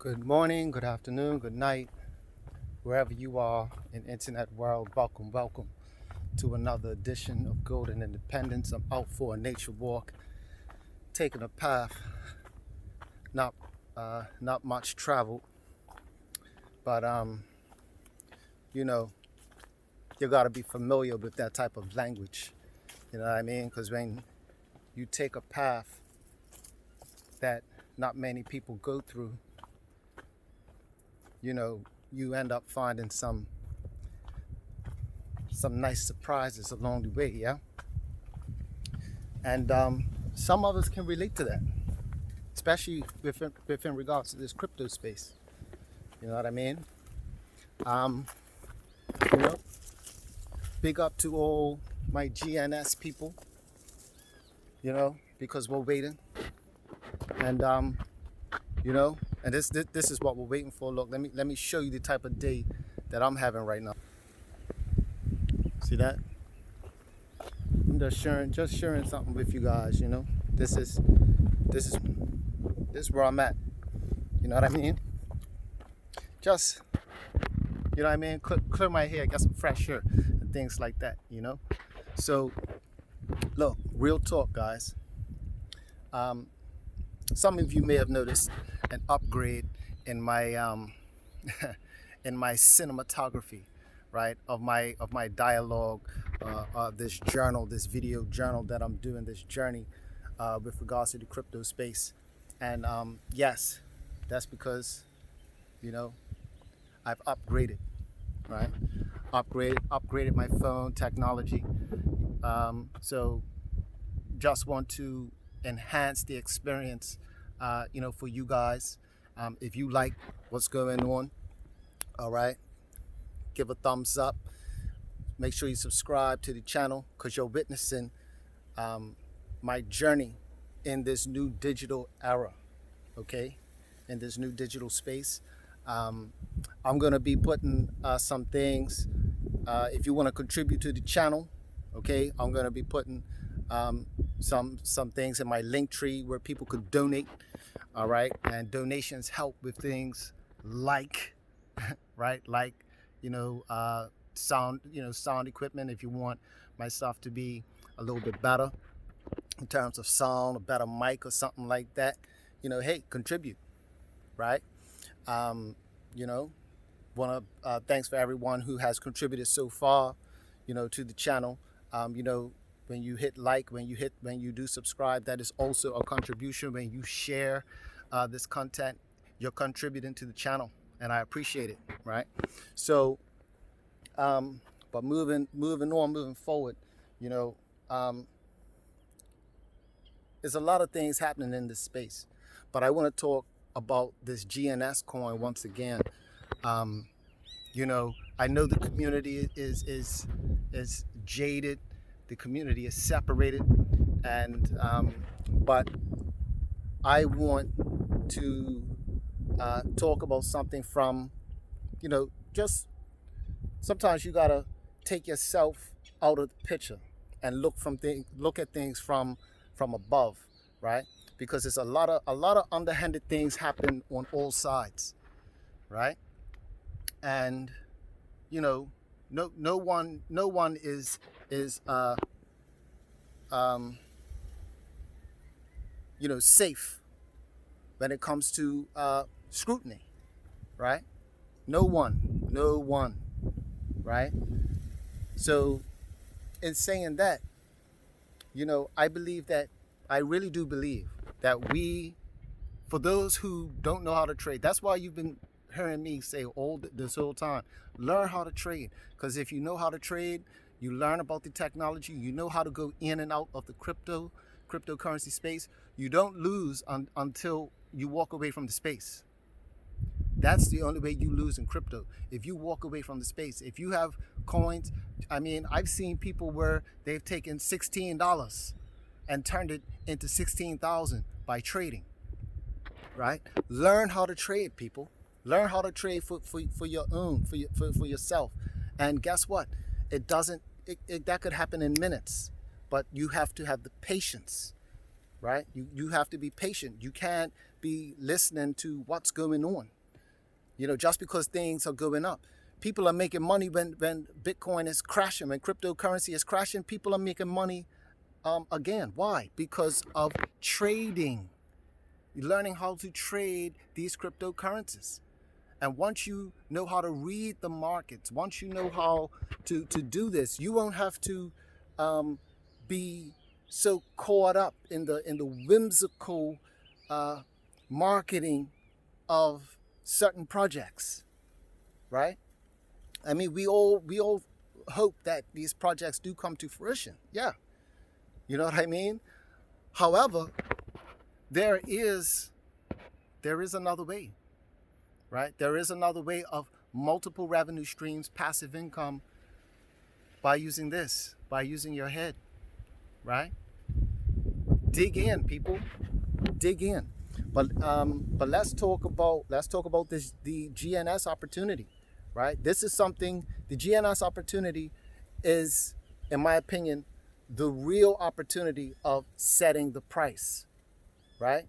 Good morning, good afternoon, good night, wherever you are in internet world. Welcome to another edition of Golden Independence. I'm out for a nature walk, taking a path not not much traveled, but you know you got to be familiar with that type of language. You know what I mean? Because when you take a path that not many people go through, you end up finding some nice surprises along the way, yeah. And some of us can relate to that, especially within regards to this crypto space. You know what I mean? Um, you know, big up to all my GNS people. Because we're waiting, and and this is what we're waiting for. Look, let me show you the type of day that I'm having right now. See that? I'm just sharing something with you guys. This is where I'm at. You know what I mean? Just clear my hair, get some fresh air, and things like that. So look, real talk, guys. Some of you may have noticed an upgrade in my in my cinematography, right? Of my dialogue, this journal, this video journal that I'm doing, this journey with regards to the crypto space. And yes, that's because I've upgraded, right? Upgraded my phone technology. So just want to enhance the experience, for you guys. If you like what's going on, all right, give a thumbs up. Make sure you subscribe to the channel because you're witnessing my journey in this new digital era, okay? In this new digital space. I'm going to be putting some things, if you want to contribute to the channel, okay? I'm going to be putting some things in my link tree where people could donate, all right? And donations help with things like, right? Like, sound equipment. If you want my stuff to be a little bit better in terms of sound, a better mic or something like that, hey, contribute, right? Want to thanks for everyone who has contributed so far, to the channel. When you hit like, when you do subscribe, that is also a contribution. When you share this content, you're contributing to the channel, and I appreciate it, right? So, but moving forward, there's a lot of things happening in this space, but I want to talk about this GNS coin once again. I know the community is jaded, the community is separated, and but I want to talk about something from, just sometimes you gotta take yourself out of the picture and look at things from above, right? Because there's a lot of underhanded things happen on all sides, right? And no one is safe when it comes to scrutiny, right? No one, right? So in saying that, I really do believe that for those who don't know how to trade, that's why you've been hearing me say this whole time, learn how to trade. Because if you know how to trade, you learn about the technology, you know how to go in and out of the cryptocurrency space, you don't lose until you walk away from the space. That's the only way you lose in crypto. If you walk away from the space, if you have coins, I've seen people where they've taken $16 and turned it into 16,000 by trading, right? Learn how to trade, people. Learn how to trade for your own, for yourself. And guess what? That could happen in minutes, but you have to have the patience, right? You have to be patient. You can't be listening to what's going on, just because things are going up. People are making money when Bitcoin is crashing, when cryptocurrency is crashing. People are making money again. Why? Because of trading. You're learning how to trade these cryptocurrencies. And once you know how to read the markets, once you know how to do this, you won't have to be so caught up in the whimsical marketing of certain projects, right? I mean, we all hope that these projects do come to fruition. Yeah, you know what I mean? However, there is another way, right? There is another way of multiple revenue streams, passive income, by using this, by using your head, right? Dig in, people, dig in. But let's talk about this, the GNS opportunity, right? This is something. The GNS opportunity is, in my opinion, the real opportunity of setting the price, right?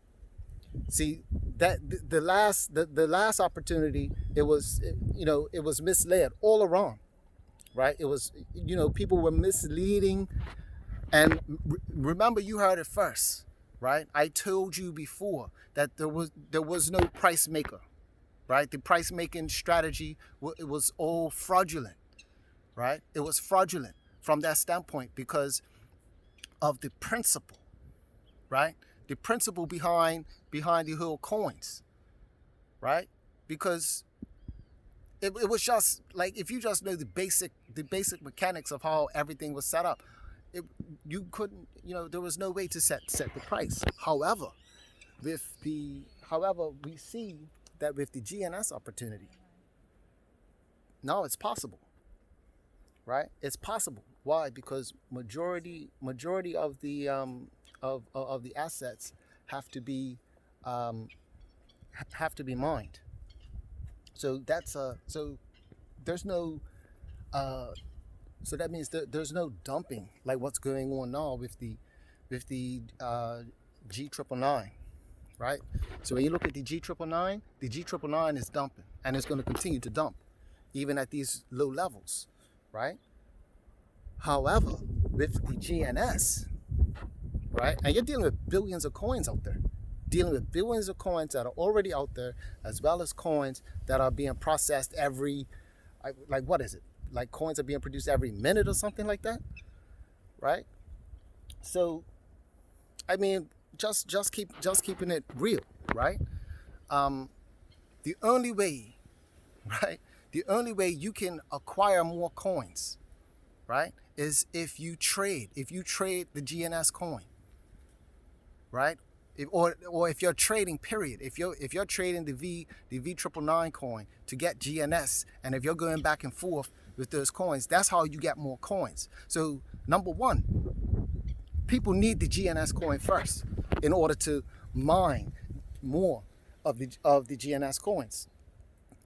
See, that the last opportunity, it was misled all around, right? It was, people were misleading. And remember, you heard it first, right? I told you before that there was no price maker, right? The price making strategy, it was all fraudulent, right? It was fraudulent from that standpoint because of the principle, right? The principle behind the whole coins, right? Because it was just like, if you just know the basic mechanics of how everything was set up, you couldn't, there was no way to set the price. However, we see that with the GNS opportunity, now it's possible, right? It's possible. Why? Because majority of the of the assets have to be mined. So there's no so that means there's no dumping like what's going on now with the G999, right? So when you look at the G999 is dumping, and it's going to continue to dump even at these low levels, right? However, with the GNS, right, and you're dealing with billions of coins out there, dealing with billions of coins that are already out there, as well as coins that are being processed every, like, what is it? Like, coins are being produced every minute or something like that, right? So, I mean, just keeping it real, right? The only way, right? The only way you can acquire more coins, right, is if you trade the GNS coin, right? Or if you're trading, period. If you're trading the V999 coin to get GNS, and if you're going back and forth with those coins, that's how you get more coins. So number one, people need the GNS coin first in order to mine more of the GNS coins,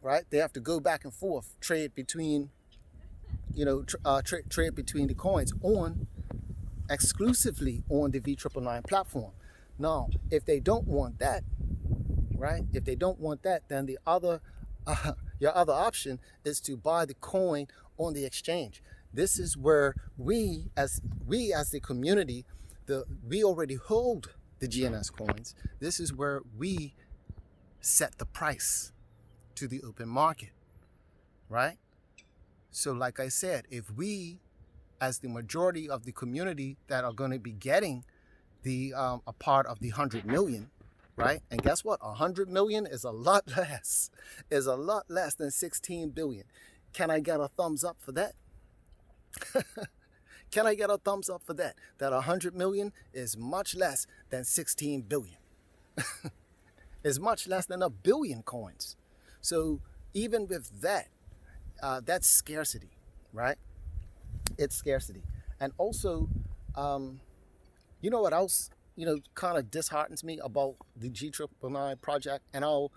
right? They have to go back and forth, trade between, trade between the coins exclusively on the V999 platform. Now, if they don't want that, right? If they don't want that, then the other your other option is to buy the coin on the exchange. This is where we as the community, we already hold the GNS coins. This is where we set the price to the open market, right? So like I said, if we, as the majority of the community that are going to be getting a part of the 100 million, right? And guess what? 100 million is a lot less than 16 billion. Can I get a thumbs up for that? Can I get a thumbs up for that? That 100 million is much less than 16 billion. It's much less than a billion coins. So even with that, that's scarcity, right? It's scarcity. And also, you know what else, kind of disheartens me about the G999 project? And I'll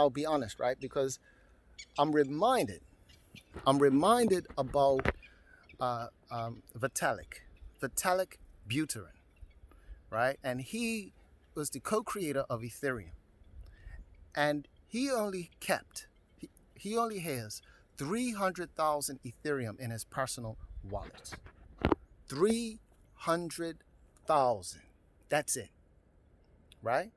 be honest, right? Because I'm reminded about Vitalik Buterin, right? And he was the co-creator of Ethereum, and he only kept He only has 300,000 Ethereum in his personal wallet. 300,000. That's it. Right?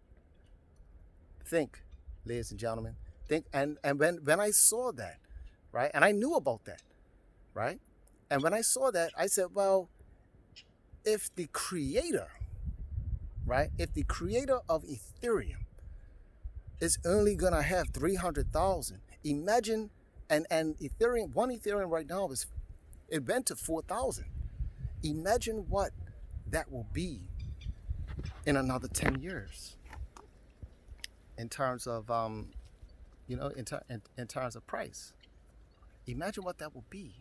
Think, ladies and gentlemen. Think, and when I saw that, right, and I knew about that, right? And when I saw that, I said, well, if the creator, right, if the creator of Ethereum is only gonna have 300,000, imagine, and Ethereum, one Ethereum right now it went to 4,000. Imagine what that will be in another 10 years in terms of in terms of price. Imagine what that will be,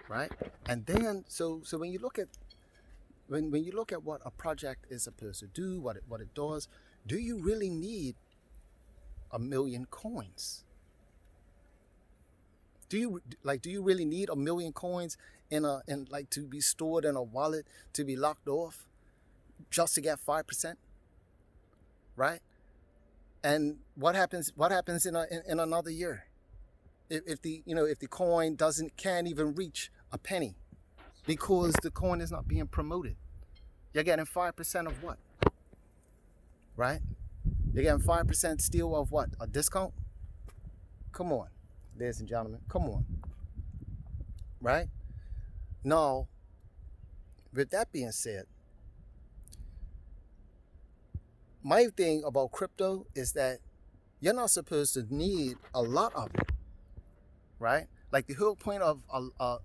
right? And then so when you look at when you look at what a project is supposed to do, what it does, do you really need 1 million coins? Do you really need 1 million coins in to be stored in a wallet, to be locked off just to get 5%? Right? And what happens in another year? If the coin can't even reach a penny because the coin is not being promoted. You're getting 5% of what? Right? You're getting 5% still of what? A discount? Come on, ladies and gentlemen, come on. Right? Now, with that being said, my thing about crypto is that you're not supposed to need a lot of it, right? Like the whole point of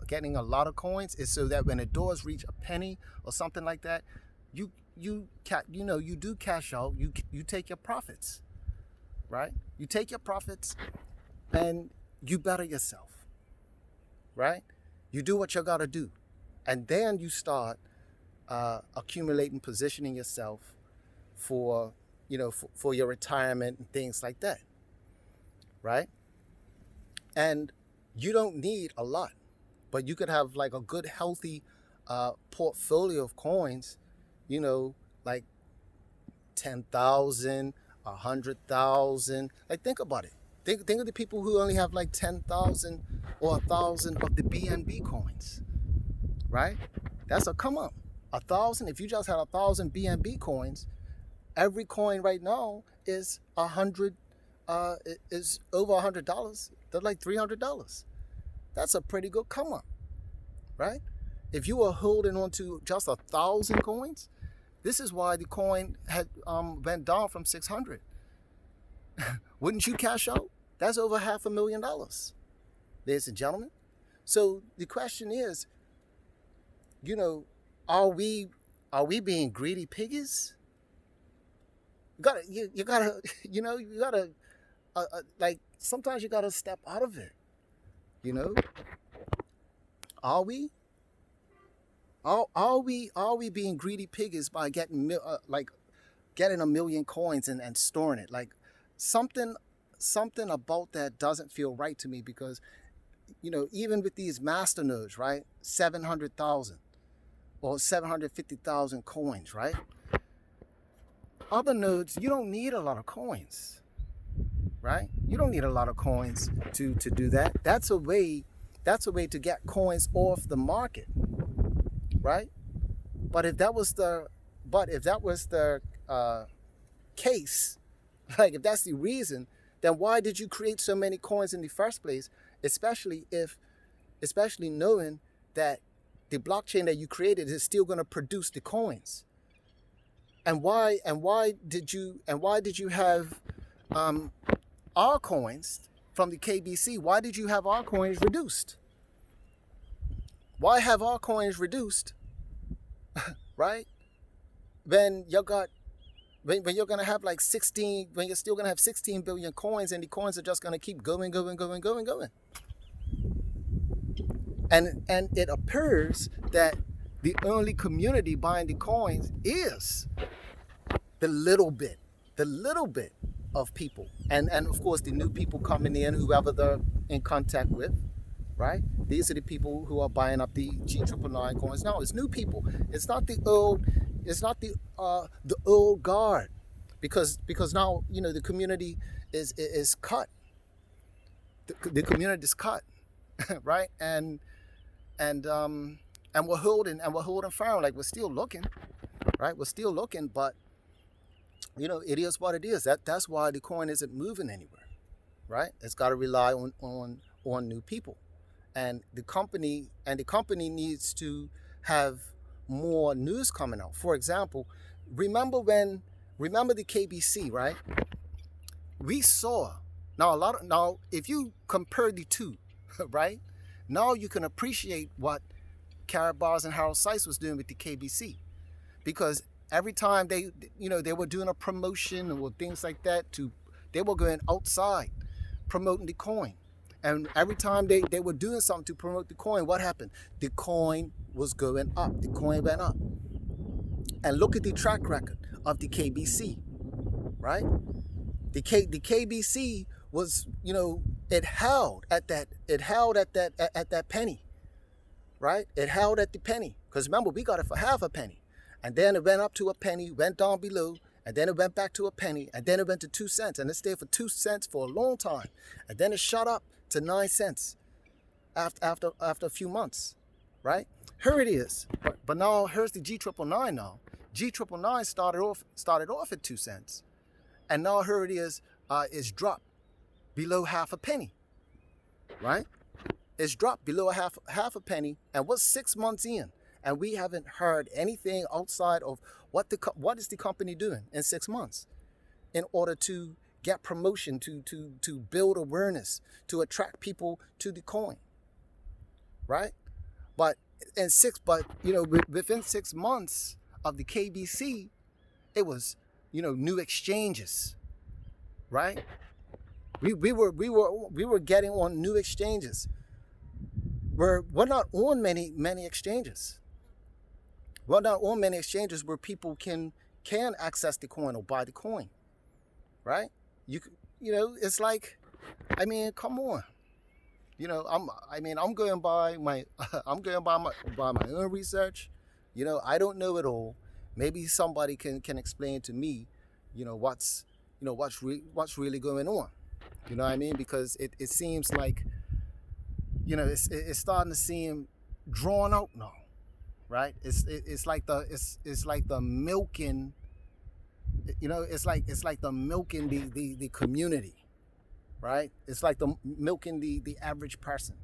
getting a lot of coins is so that when it does reach a penny or something like that, you do cash out. You take your profits, right? You take your profits, and you better yourself, right? You do what you gotta do, and then you start accumulating, positioning yourself for your retirement and things like that, right? And you don't need a lot, but you could have like a good healthy portfolio of coins, like 10,000, 100,000. Like think about it. Think of the people who only have like 10,000 or 1,000 of the BNB coins, right? That's a come up. 1,000. If you just had 1,000 BNB coins, every coin right now is over $100. They're like $300. That's a pretty good come up, right? If you were holding on to just 1,000 coins, this is why the coin had went down from 600. Wouldn't you cash out? That's over $500,000, ladies and gentlemen. So the question is, are we being greedy piggies? You gotta like sometimes you gotta step out of it. Are we? Are we being greedy piggies by getting 1 million coins and storing it? Like something about that doesn't feel right to me, because even with these master nodes, right, 700,000 or 750,000 coins, right? Other nodes, you don't need a lot of coins, right? You don't need a lot of coins to do that. That's a way to get coins off the market, right? But if that was the case, like if that's the reason, then why did you create so many coins in the first place? Especially knowing that the blockchain that you created is still going to produce the coins. And why did you have our coins from the KBC? Why did you have our coins reduced? Why have our coins reduced? Right? When you're gonna have like 16, when you're still gonna have 16 billion coins, and the coins are just gonna keep going. And it appears that the only community buying the coins is the little bit of people, and of course the new people coming in, whoever they're in contact with, right? These are the people who are buying up the G999 coins. No, it's new people. It's not the old guard, because now the community is cut. the community is cut, right? And we're holding firm, like we're still looking, right? We're still looking, but it is what it is. That's why the coin isn't moving anywhere, right? It's got to rely on new people, and the company needs to have more news coming out. For example, remember the KBC, right? We saw now if you compare the two, right? Now you can appreciate what Karatbars and Harold Sykes was doing with the KBC, because every time they were doing a promotion or things like that, they were going outside promoting the coin. And every time they were doing something to promote the coin, what happened? The coin was going up. The coin went up. And look at the track record of the KBC, right? The KBC was, it held at that penny, right? It held at the penny, because remember, we got it for half a penny, and then it went up to a penny, went down below, and then it went back to a penny, and then it went to 2 cents, and it stayed for 2 cents for a long time, and then it shot up to 9 cents after a few months, right? Here it is, but now here's the G999 now. G999 started off at 2 cents, and now here it is, it's dropped below half a penny, right? It's dropped below half a penny, and we're 6 months in, and we haven't heard anything outside of what is the company doing in 6 months in order to get promotion, to build awareness, to attract people to the coin, right? But within 6 months of the KBC, it was new exchanges, right? We were getting on new exchanges. We're not on many exchanges. We're not on many exchanges where people can access the coin or buy the coin, right? It's like, come on. I'm going by my own research. I don't know it all. Maybe somebody can explain to me, what's really going on. You know what I mean? Because it seems like, it's starting to seem drawn out now, right? It's like the milking, it's like the milking the community, right? It's like the milking the average person.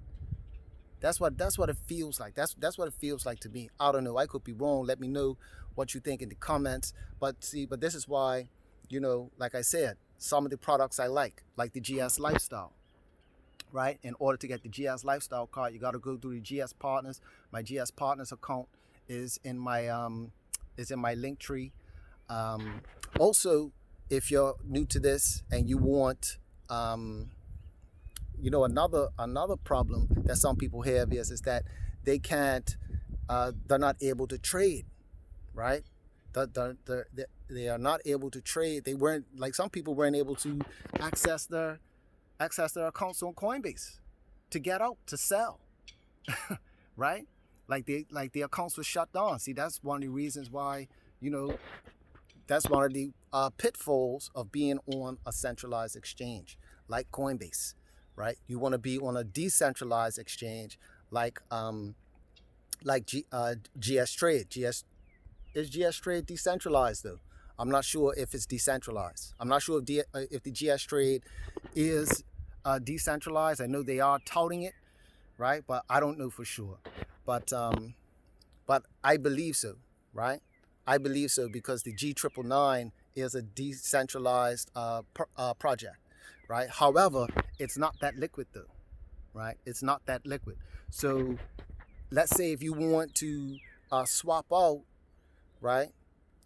That's what it feels like. That's what it feels like to me. I don't know. I could be wrong. Let me know what you think in the comments. But this is why, like I said, some of the products I like the GS Lifestyle, right? In order to get the GS Lifestyle card, you got to go through the GS Partners. My GS Partners account is in my link tree. Also, if you're new to this and you want, another problem that some people have is that they can't, they're not able to trade, right? They are not able to trade. They weren't, like some people weren't able to access their accounts on Coinbase to get out, to sell, right? Like the accounts were shut down. See, that's one of the reasons why, that's one of the pitfalls of being on a centralized exchange like Coinbase, right? You want to be on a decentralized exchange like GS Trade. Is GS Trade decentralized though? I'm not sure if it's decentralized. I'm not sure if the GS Trade is decentralized. I know they are touting it, right? But I don't know for sure. But I believe so, right? I believe so because the G999 is a decentralized project, right? However, it's not that liquid though, right? It's not that liquid. So let's say if you want to swap out, right?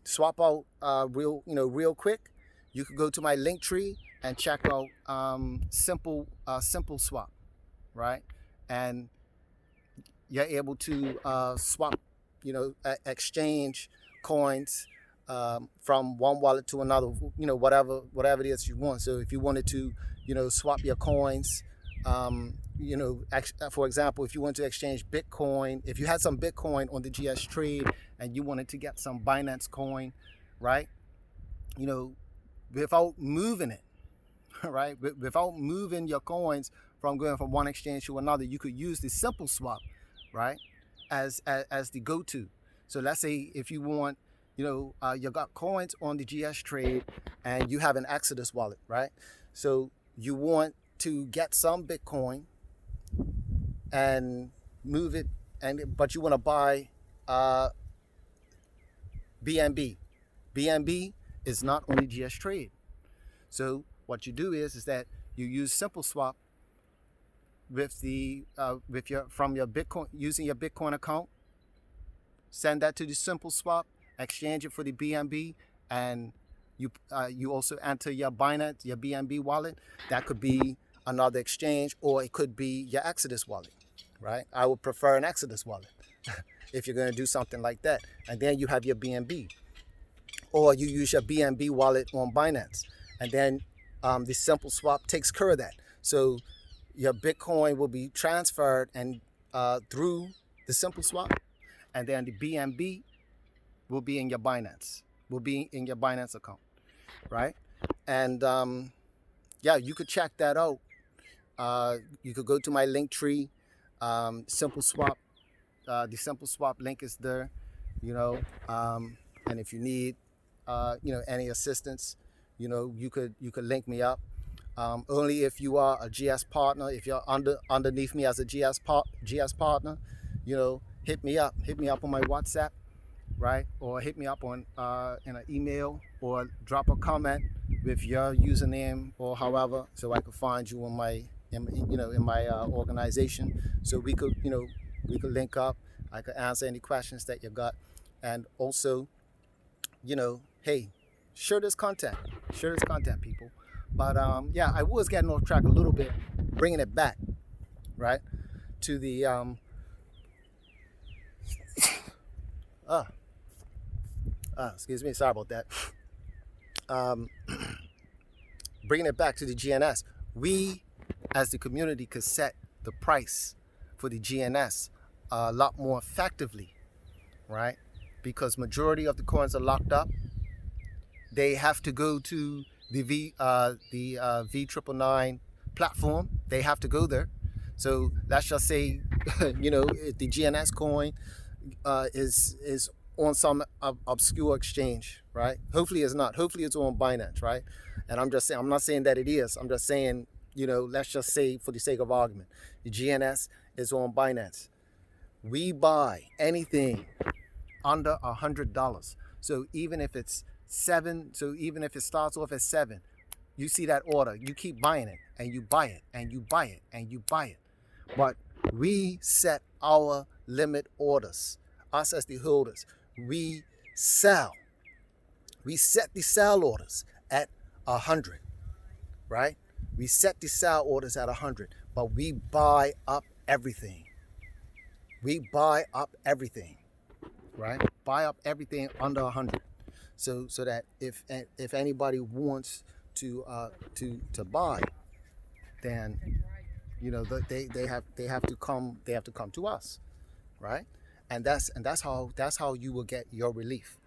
Swap out real quick, you could go to my link tree and check out simple swap, right? And you're able to swap, exchange coins from one wallet to another, whatever it is you want. So if you wanted to, swap your coins, for example, if you want to exchange Bitcoin, if you had some Bitcoin on the GS Trade and you wanted to get some Binance coin, right? Without moving it, right? Without moving your coins from going from one exchange to another, you could use the simple swap, right, as the go-to. So let's say if you want, you got coins on the GS Trade and you have an Exodus wallet, right? So you want to get some Bitcoin and move it, but you want to buy BNB. BNB is not on the GS Trade. So what you do is that you use simple swap with from your Bitcoin, using your Bitcoin account. Send that to the simple swap, exchange it for the BNB, and you also enter your Binance, your BNB wallet. That could be another exchange, or it could be your Exodus wallet, right? I would prefer an Exodus wallet if you're going to do something like that. And then you have your BNB, or you use your BNB wallet on Binance, and then the simple swap takes care of that. So your Bitcoin will be transferred and through the simple swap, and then the BNB will be in your Binance, account, right? And yeah, you could check that out. You could go to my link tree, simple swap. The simple swap link is there, and if you need, any assistance, you could link me up. Only if you are a GS partner, if you're underneath me as a GS partner, hit me up on my WhatsApp, right? Or hit me up on in an email, or drop a comment with your username or however, so I could find you in my organization, so we could link up. I could answer any questions that you got, and also, hey, share this content, people. But yeah, I was getting off track a little bit, bringing it back, right, to the excuse me, sorry about that. Bringing it back to the GNS, we as the community could set the price for the GNS a lot more effectively, right? Because majority of the coins are locked up. They have to go to the V999 platform. They have to go there. So let's just say, if the GNS coin is on some obscure exchange, right? Hopefully it's not. Hopefully it's on Binance, right? And I'm not saying that it is. I'm just saying, let's just say for the sake of argument, the GNS is on Binance. We buy anything under $100. So even if it's even if it starts off at 7, you see that order, you keep buying it, and you buy it, and you buy it, and you buy it. But we set our limit orders. Us as the holders, we set the sell orders at 100, right? We set the sell orders at 100, but we buy up everything. We buy up everything, right? Buy up everything under 100. So that if anybody wants to buy, then they have to come to us, right? And that's how you will get your relief.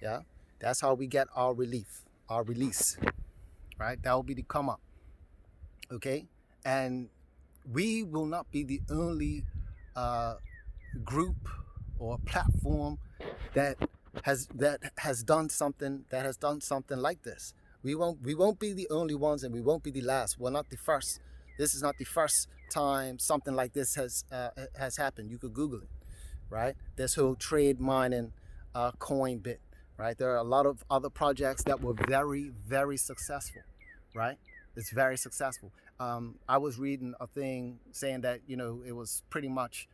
Yeah, that's how we get our relief, our release, right? That will be the come up. Okay, and we will not be the only group or platform that has done something like this. We won't be the only ones, and we won't be the last. We're not the first. This is not the first time something like this has happened. You could Google it, right? This whole trade mining Coinbit, right? There are a lot of other projects that were very, very successful, right? It's very successful. I was reading a thing saying that it was pretty much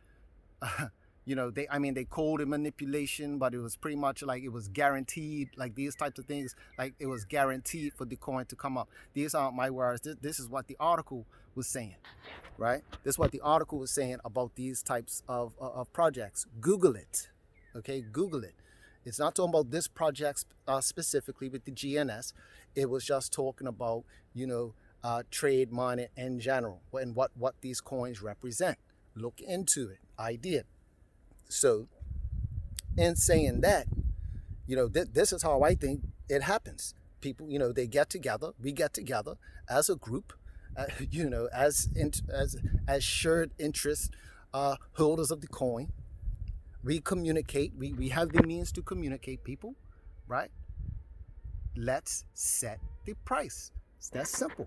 they called it manipulation, but it was pretty much like it was guaranteed, like these types of things, like it was guaranteed for the coin to come up. These aren't my words. This is what the article was saying, right? This is what the article was saying about these types of projects. Google it, okay? Google it. It's not talking about this project specifically with the GNS. It was just talking about, trade mining in general and what these coins represent. Look into it. I did. So in saying that, this is how I think it happens. People, they get together, we get together as a group, you know, as shared interest holders of the coin. We communicate. We have the means to communicate, people, right? Let's set the price. It's that simple.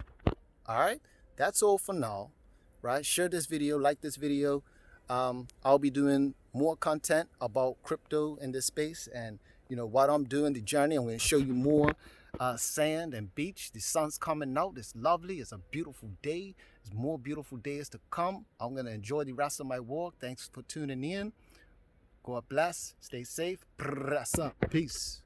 All right. That's all for now, right? Share this video, like this video. I'll be doing more content about crypto in this space, and you know what I'm doing, the journey. I'm going to show you more sand and beach. The sun's coming out. It's lovely. It's a beautiful day. There's more beautiful days to come. I'm going to enjoy the rest of my walk. Thanks for tuning in. God bless. Stay safe. Peace.